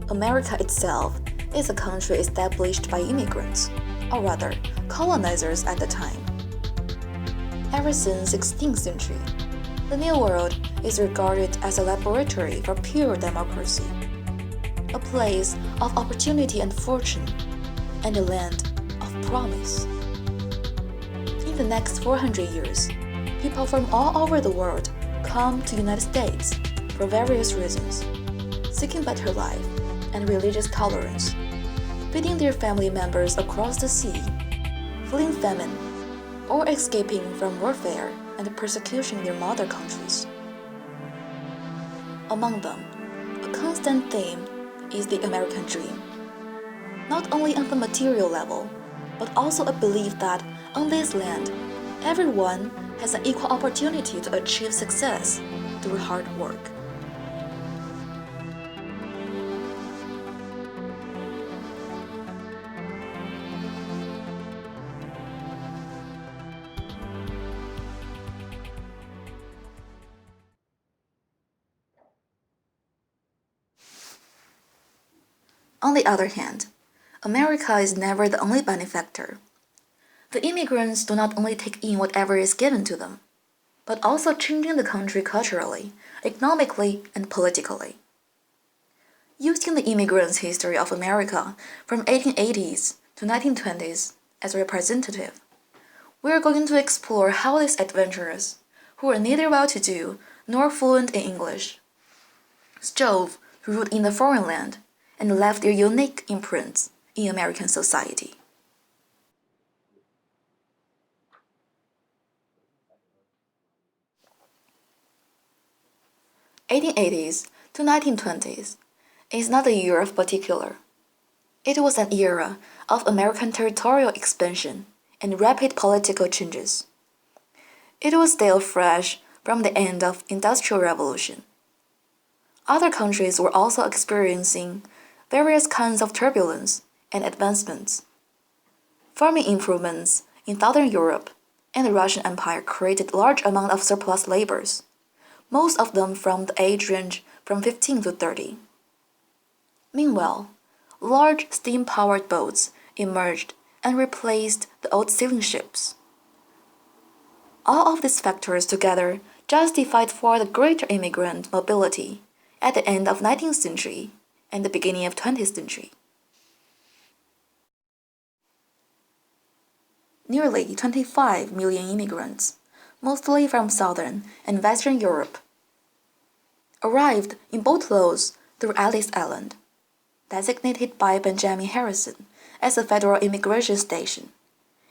America itself is a country established by immigrants, or rather, colonizers at the time. Ever since 16th century, the New World is regarded as a laboratory for pure democracy, a place of opportunity and fortune, and a land of promise. In the next 400 years, people from all over the world come to the United States for various reasons, seeking better life and religious tolerance, feeding their family members across the sea, fleeing famine, or escaping from warfare and persecution in their mother countries. Among them, a constant theme is the American dream, not only on the material level, but also a belief that on this land, everyone has an equal opportunity to achieve success through hard work. On the other hand, America is never the only benefactor. The immigrants do not only take in whatever is given to them, but also changing the country culturally, economically, and politically. Using the immigrants' history of America from 1880s to 1920s as representative, we are going to explore how these adventurers, who were neither well-to-do nor fluent in English, strove to root in the foreign land and left their unique imprints in American society. '80s to 1920s is not a year of particular. It was an era of American territorial expansion and rapid political changes. It was still fresh from the end of Industrial Revolution. Other countries were also experiencing various kinds of turbulence and advancements. Farming improvements in Southern Europe and the Russian Empire created large amounts of surplus labors, most of them from the age range from 15 to 30. Meanwhile, large steam-powered boats emerged and replaced the old sailing ships. All of these factors together justified for the greater immigrant mobility at the end of 19th century and the beginning of 20th century. Nearly 25 million immigrants, mostly from Southern and Western Europe, arrived in boatloads through Ellis Island, designated by Benjamin Harrison as a federal immigration station,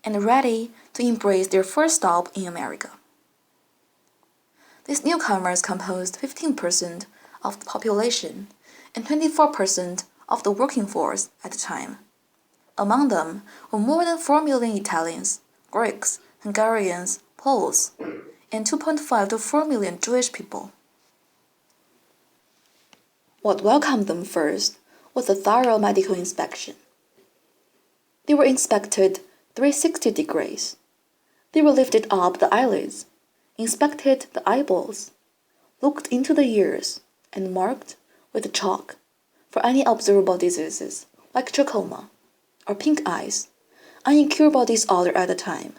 and ready to embrace their first stop in America. These newcomers composed 15% of the population and 24% of the working force at the time. Among them were more than 4 million Italians, Greeks, Hungarians, Poles, and 2.5 to 4 million Jewish people. What welcomed them first was a thorough medical inspection. They were inspected 360 degrees. They were lifted up the eyelids, inspected the eyeballs, looked into the ears, and marked with chalk for any observable diseases like trachoma or pink eyes, an incurable disorder at the time.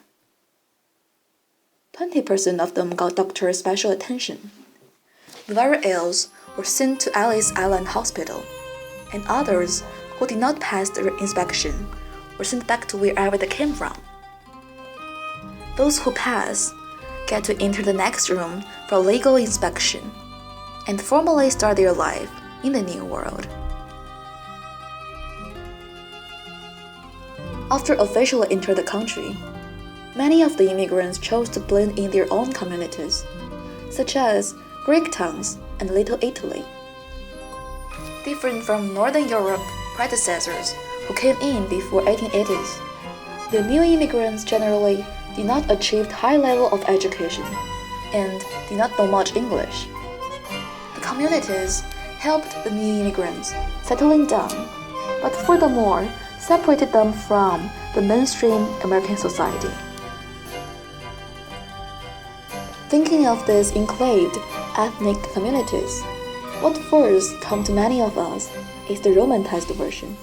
20% of them got doctor special attention. The very ill were sent to Ellis Island Hospital, and others who did not pass the inspection were sent back to wherever they came from. Those who pass get to enter the next room for legal inspection and formally start their life in the New World. After officially entering the country, many of the immigrants chose to blend in their own communities, such as Greek towns and Little Italy. Different from Northern Europe predecessors who came in before 1880s, the new immigrants generally did not achieve high level of education and did not know much English. The communities helped the new immigrants settling down, but furthermore separated them from the mainstream American society. Thinking of these enclaved ethnic communities, what first comes to many of us is the romanticized version.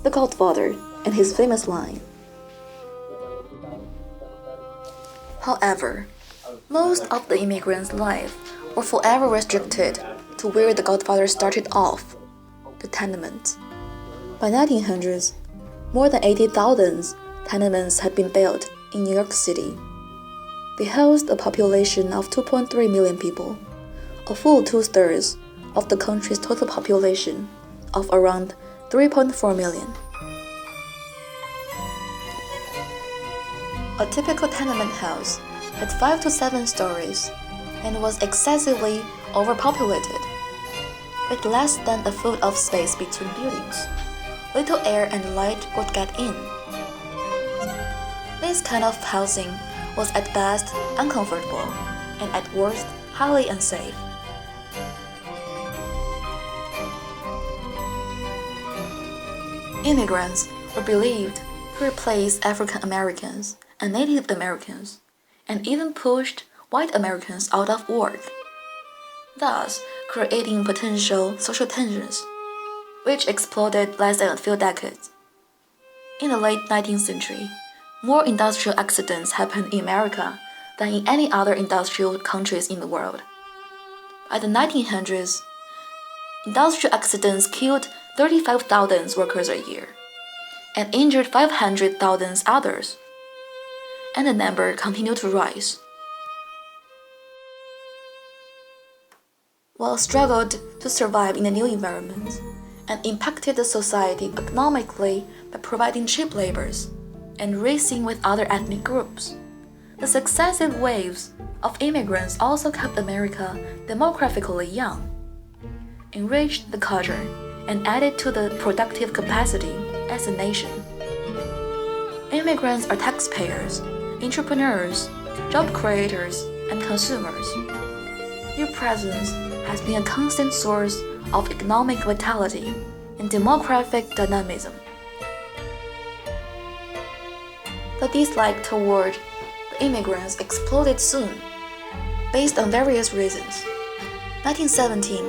The Godfather and his famous line. However, most of the immigrants' lives were forever restricted to where the Godfather started off, the tenements. By 1900s, more than 80,000 tenements had been built in New York City. They housed a population of 2.3 million people, a full two-thirds of the country's total population of around 3.4 million. A typical tenement house had 5 to 7 stories and was excessively overpopulated. With less than a foot of space between buildings, little air and light would get in. This kind of housing was at best uncomfortable and at worst highly unsafe. Immigrants were believed to replace African Americans and Native Americans, and even pushed white Americans out of work, thus creating potential social tensions, which exploded less than a few decades. In the late 19th century, more industrial accidents happened in America than in any other industrial countries in the world. By the 1900s, industrial accidents killed 35,000 workers a year and injured 500,000 others, and the number continued to rise. While struggled to survive in a new environment and impacted the society economically by providing cheap labors and racing with other ethnic groups, the successive waves of immigrants also kept America demographically young, enriched the culture, and added to the productive capacity as a nation. Immigrants are taxpayers, entrepreneurs, job creators, and consumers. Their presence has been a constant source of economic vitality and demographic dynamism. The dislike toward the immigrants exploded soon, based on various reasons. 1917,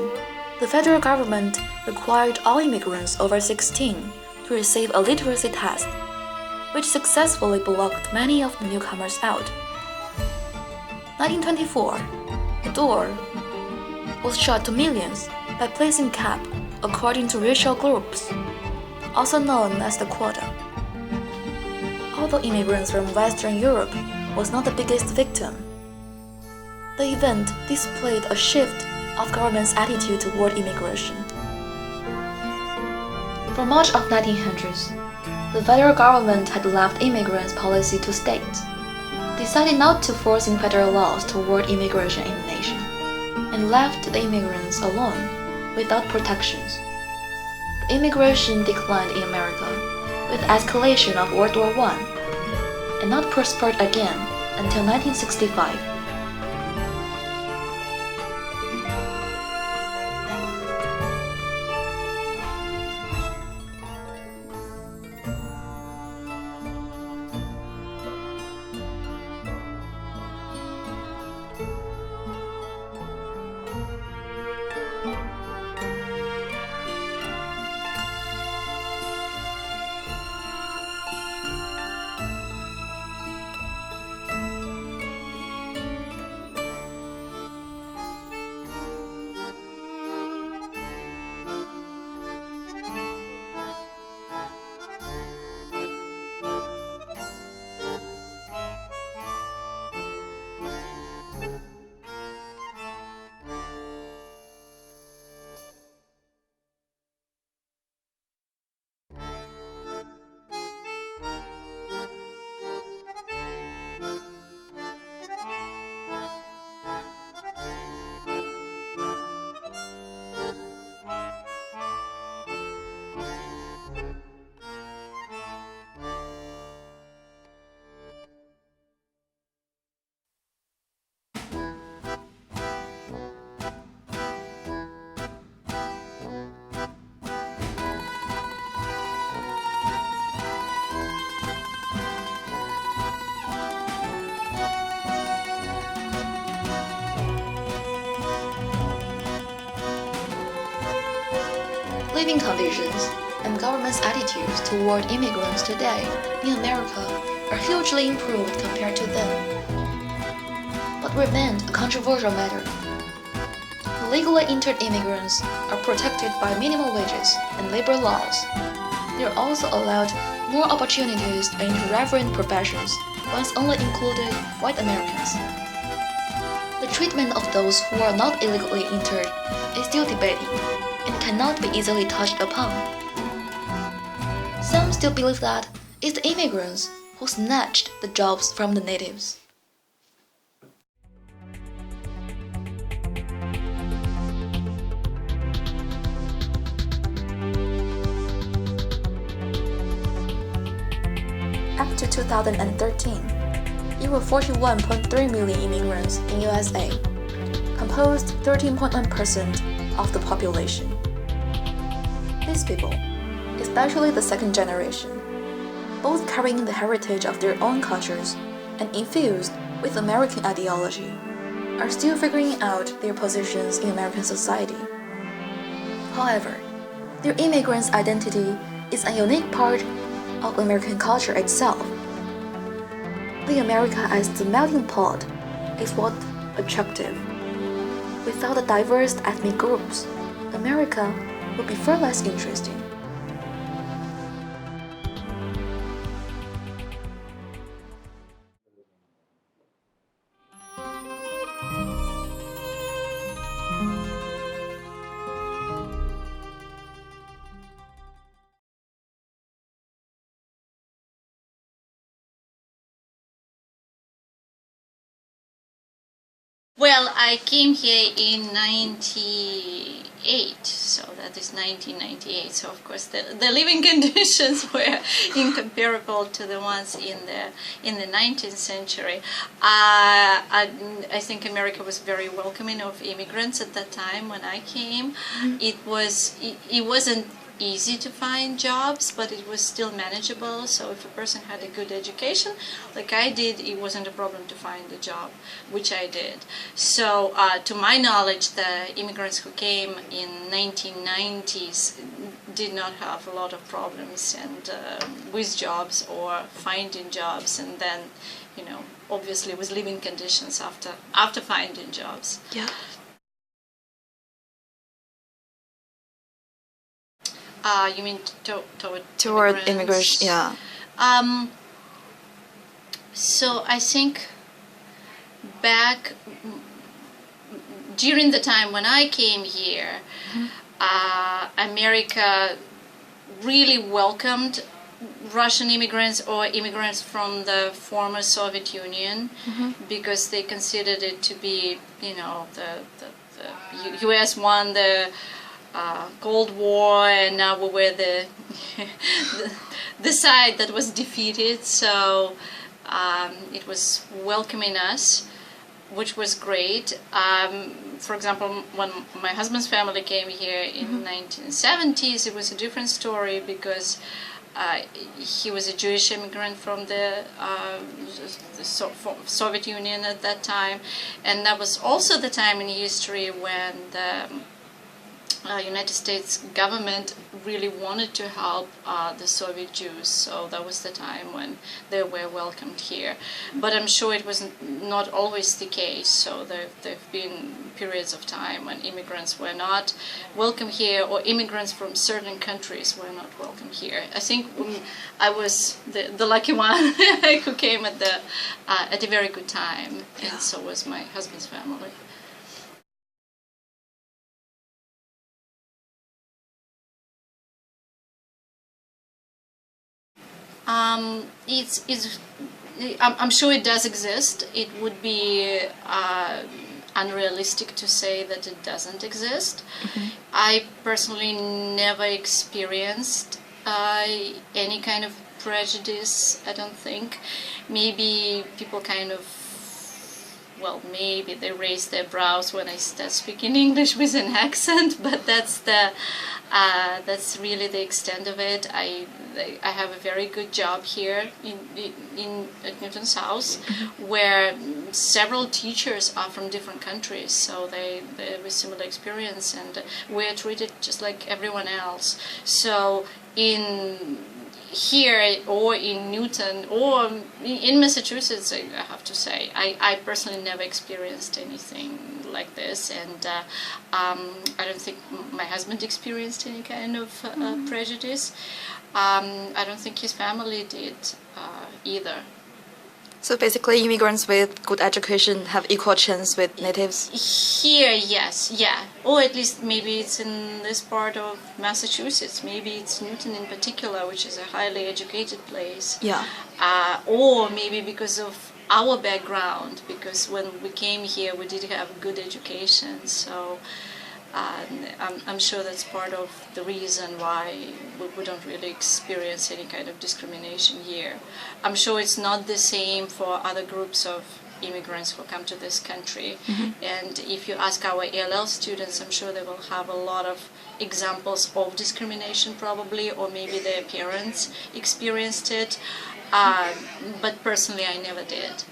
the federal government required all immigrants over 16 to receive a literacy test, which successfully blocked many of the newcomers out. 1924, the door was shut to millions by placing cap according to racial groups, also known as the quota. Although immigrants from Western Europe was not the biggest victim, the event displayed a shift of government's attitude toward immigration. For much of 1900s, the federal government had left immigrants' policy to states, decided not to force in federal laws toward immigration in the nation, and left the immigrants alone without protections. The immigration declined in America with the escalation of World War I, and not prospered again until 1965. Living conditions and government's attitudes toward immigrants today in America are hugely improved compared to then, but remained a controversial matter. Legally entered immigrants are protected by minimum wages and labor laws. They are also allowed more opportunities in relevant professions once only included white Americans. The treatment of those who are not illegally entered is still debated and cannot be easily touched upon. Some still believe that it's the immigrants who snatched the jobs from the natives. Up to 2013, there were 41.3 million immigrants in USA, composed 13.1% of the population. These people, especially the second generation, both carrying the heritage of their own cultures and infused with American ideology, are still figuring out their positions in American society. However, their immigrants' identity is a unique part of American culture itself. The America as the melting pot is what attractive. Without the diverse ethnic groups, America would be far less interesting. Well, I came here in 98, so that is 1998. So of course the living conditions were incomparable to the ones in the 19th century. I think America was very welcoming of immigrants at that time when I came. It wasn't easy to find jobs, but it was still manageable. So if a person had a good education, like I did, it wasn't a problem to find a job, which I did. So to my knowledge, the immigrants who came in 1990s did not have a lot of problems and with jobs or finding jobs, and then, you know, obviously with living conditions after finding jobs. Yeah. You mean Toward immigration, yeah. So I think back during the time when I came here, America really welcomed Russian immigrants or immigrants from the former Soviet Union, because they considered it to be, you know, the U.S. won the Cold War, and now we were the side that was defeated. So it was welcoming us, which was great. For example, when my husband's family came here in 1970s, it was a different story because he was a Jewish immigrant from the Soviet Union at that time, and that was also the time in history when the United States government really wanted to help the Soviet Jews, so that was the time when they were welcomed here. But I'm sure it was not always the case, so there have been periods of time when immigrants were not welcome here, or immigrants from certain countries were not welcome here. I think I was the lucky one who came at a very good time, and so was my husband's family. I'm sure it does exist. It would be unrealistic to say that it doesn't exist. I personally never experienced any kind of prejudice, I don't think. Maybe people kind of, well, maybe they raise their brows when I start speaking English with an accent, but that's the That's really the extent of it. I have a very good job here at Newton's house, where several teachers are from different countries, so they have a similar experience, and we're treated just like everyone else. So in here or in Newton or in Massachusetts, I have to say, I personally never experienced anything like this, and I don't think my husband experienced any kind of prejudice. I don't think his family did either. So basically, immigrants with good education have equal chance with natives? Here, yes, yeah. Or at least maybe it's in this part of Massachusetts. Maybe it's Newton in particular, which is a highly educated place. Yeah. Or maybe because of our background, because when we came here, we did have good education. So I'm sure that's part of the reason why we don't really experience any kind of discrimination here. I'm sure it's not the same for other groups of immigrants who come to this country. And if you ask our ALL students, I'm sure they will have a lot of examples of discrimination probably, or maybe their parents experienced it. But personally, I never did.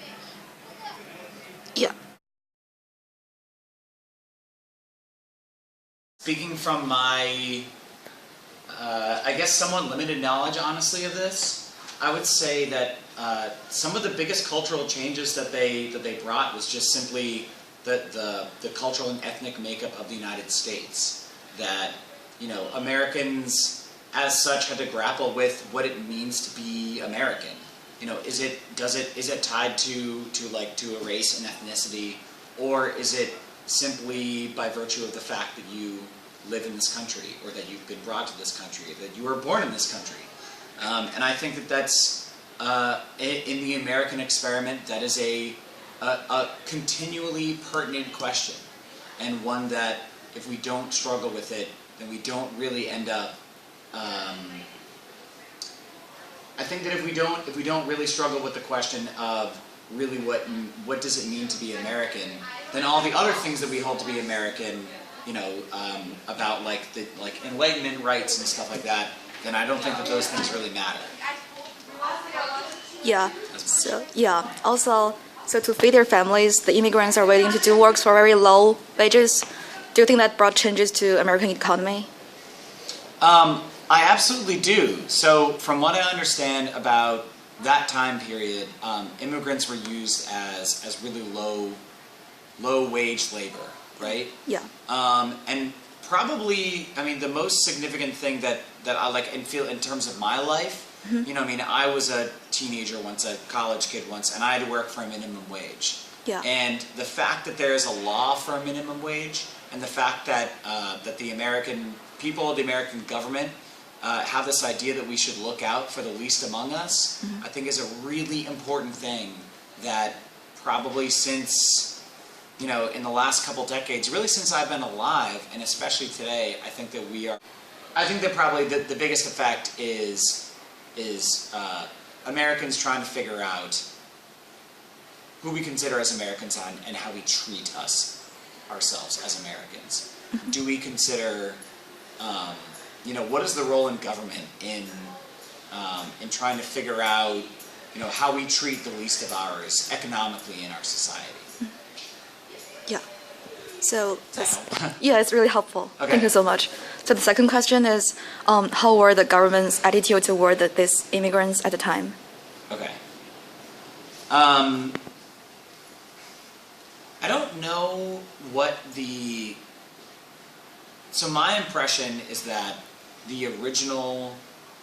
Yeah. Speaking from my, I guess, somewhat limited knowledge, honestly, of this, I would say that some of the biggest cultural changes that they brought was just simply the cultural and ethnic makeup of the United States. That, you know, Americans, as such, had to grapple with what it means to be American. You know, is it tied to a race and ethnicity, or is it simply by virtue of the fact that you live in this country, or that you've been brought to this country, that you were born in this country? And I think that that's, in the American experiment, that is a continually pertinent question, and one that if we don't struggle with it, then we don't really end up, I think that if we don't really struggle with the question of really what does it mean to be American, then all the other things that we hold to be American, you know, about like Enlightenment rights and stuff like that, then I don't think that those things really matter. Yeah. So yeah. Also, so to feed their families, the immigrants are willing to do works for very low wages. Do you think that brought changes to American economy? I absolutely do. So from what I understand about that time period, immigrants were used as really low wage labor, right? Yeah. And probably, I mean, the most significant thing that I like and feel in terms of my life, you know, I mean, I was a teenager once, a college kid once, and I had to work for a minimum wage. Yeah. And the fact that there is a law for a minimum wage, and the fact that that the American people, the American government, have this idea that we should look out for the least among us, I think is a really important thing that probably since, you know, in the last couple decades, really since I've been alive, and especially today, I think that probably the biggest effect is Americans trying to figure out who we consider as Americans and how we treat ourselves as Americans. Do we consider, you know, what is the role in government in trying to figure out, you know, how we treat the least of ours economically in our society? Yeah. So yeah, it's really helpful. Okay. Thank you so much. So the second question is, how were the government's attitude toward these immigrants at the time? Okay. I don't know what so my impression is that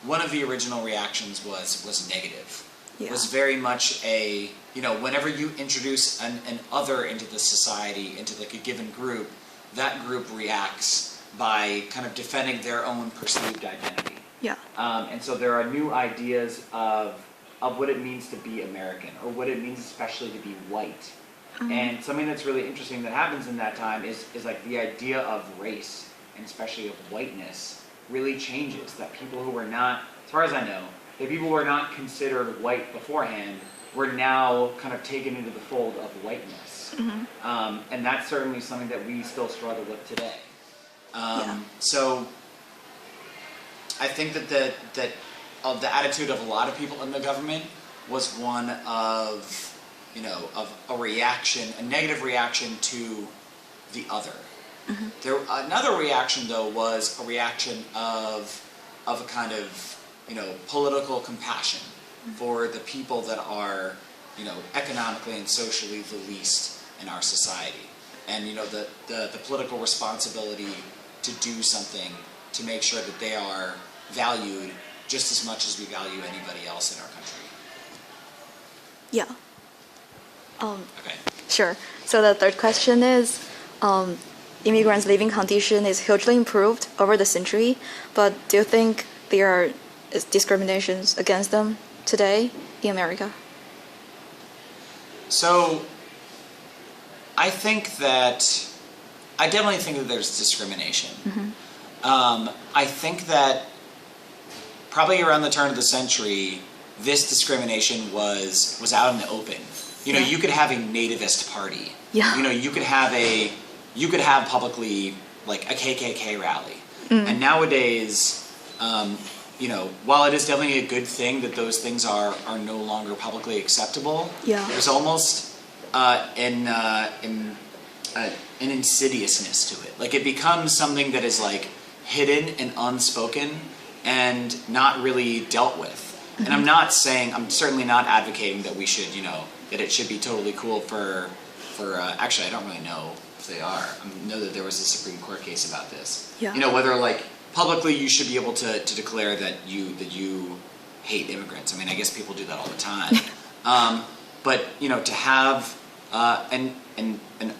one of the original reactions was negative. Yeah. Was very much you know, whenever you introduce an other into the society, into like a given group, that group reacts by kind of defending their own perceived identity. Yeah. And so there are new ideas of what it means to be American, or what it means especially to be white. And something that's really interesting that happens in that time is like the idea of race, and especially of whiteness, really changes. That people who were not, as far as I know, the people who were not considered white beforehand were now kind of taken into the fold of whiteness. And that's certainly something that we still struggle with today. Yeah. So I think that the attitude of a lot of people in the government was one of of a reaction, a negative reaction to the other. Another reaction, though, was a reaction of a kind of political compassion for the people that are economically and socially the least in our society, and the political responsibility to do something to make sure that they are valued just as much as we value anybody else in our country. Yeah. Okay. Sure. So the third question is, immigrants' living condition is hugely improved over the century, but do you think there are discriminations against them today in America? So, I definitely think that there's discrimination. I think that probably around the turn of the century, this discrimination was out in the open. You could have a nativist party. Yeah. You could have publicly like a KKK rally. And nowadays, while it is definitely a good thing that those things are no longer publicly acceptable, there's almost an insidiousness to it. Like it becomes something that is like hidden and unspoken and not really dealt with. And I'm certainly not advocating that we should, that it should be totally cool for actually I don't really know if they are. I know that there was a Supreme Court case about this. Yeah. Whether like publicly you should be able to declare that you hate immigrants. I mean, I guess people do that all the time. But to have an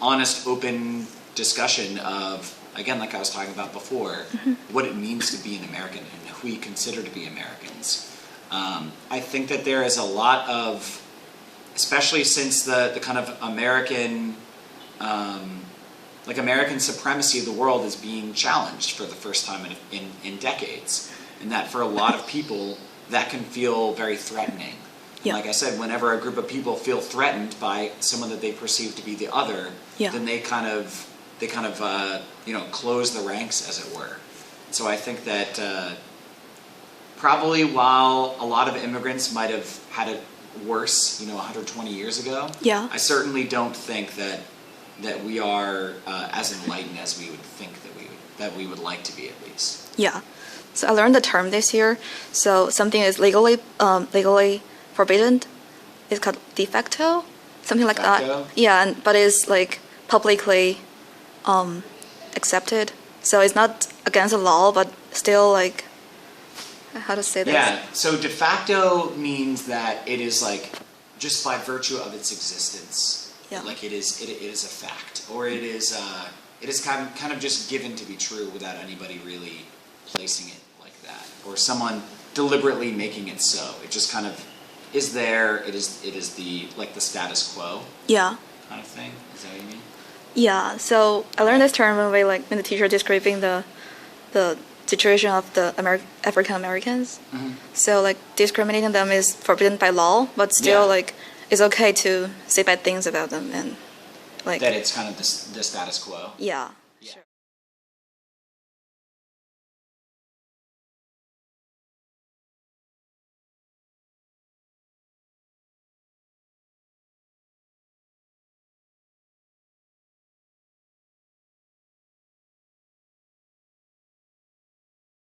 honest, open discussion of, again, like I was talking about before, what it means to be an American and who we consider to be Americans. I think that there is a lot of, especially since the kind of American supremacy of the world is being challenged for the first time in decades, and that for a lot of people that can feel very threatening. Yeah. Like I said, whenever a group of people feel threatened by someone that they perceive to be the other, then they kind of close the ranks, as it were. So I think that probably while a lot of immigrants might have had it worse, 120 years ago, I certainly don't think that we are as enlightened as we would think that we would like to be, at least. Yeah. So I learned the term this year. So something is legally forbidden. It's called de facto, something like that. Yeah, but it's like publicly accepted. So it's not against the law, but still like, how to say this? Yeah. So de facto means that it is like just by virtue of its existence. Yeah. Like it is a fact, or it is kind of just given to be true without anybody really placing it like that, or someone deliberately making it so. It just kind of is there. It is the like the status quo. Yeah. Kind of thing. Is that what you mean? Yeah. So I learned this term when the teacher describing the situation of the African Americans. So like discriminating them is forbidden by law, but still like it's okay to say bad things about them and like that it's kind of the status quo. Yeah.